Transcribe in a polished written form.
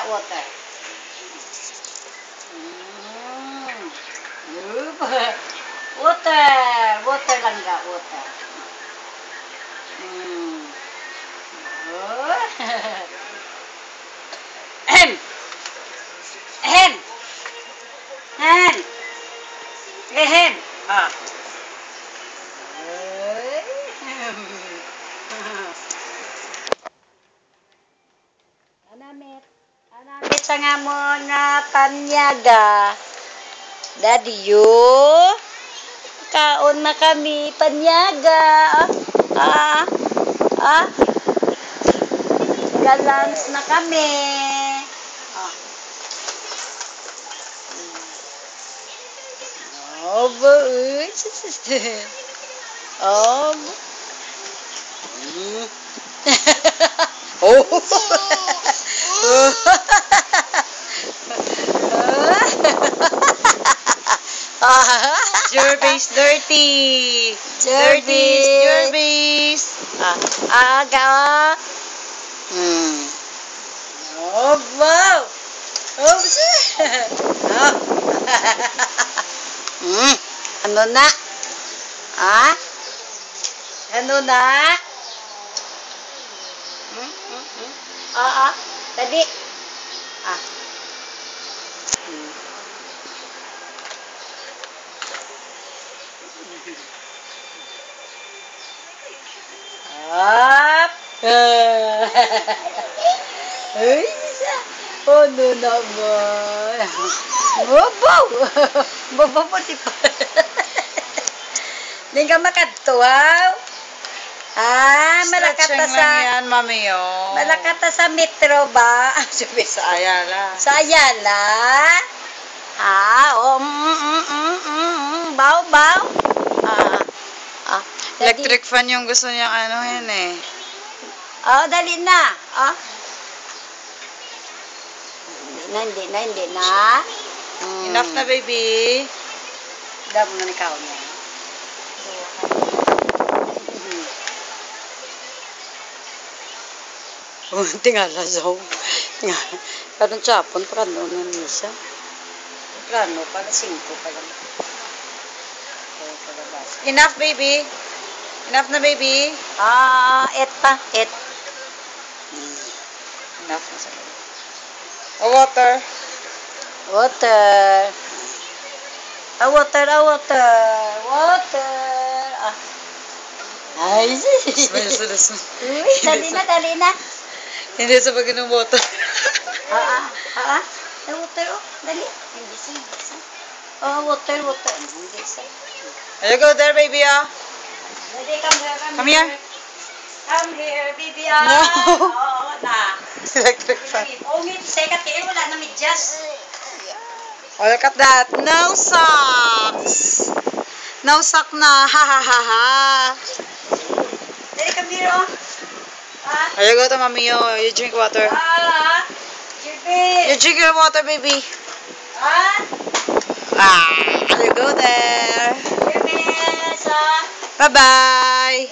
Water. Water. Water lang ga. Water. Ahem. Ahem. Ahem. Ahem. Ah. Anamit. Anamit sa nga mo na panyaga. Daddy, you. Kaon na kami, panyaga. Galans na kami. Oh, boy. Oh. Oh. Jervis, dirty. Jervis. Aga. Oh, wow. Oh, ano na? Ano na? Tadi. Up. Ay, oh, no naman. Babaw. Babaw po di pa. Hindi ka makatuwaw. Malakata sa... yan, mami, oh. Malakata sa metro ba? Sa Ayala. Sa Ayala? Baw, baw. Electric fan yung gusto niyang ano yan eh. Dali na. Hindi na. Enough na, baby. Damo na ikaw niya. Tingala sa kanong tsapon, prano na misa. Prano, para 5 pa lang. Enough, baby. Enough na, baby. Et pa. Enough na sa baby. Water. Water. Water. Ay, dali na. Hindi sa bagay ng water. Water, dali. Hindi sa. Water. Hindi sa. There you go there, baby, Dali, come here. Come here, baby, No. Na. Electric fan. Ungit, sekat kayo, wala na medyas. Oh, look at that. No socks. No sock na. Ha, ha, ha, ha. Dali, come here, There you go to, mommy, you drink water. Jibi. You drink your water, baby. There you go there. Jibi, Bye-bye.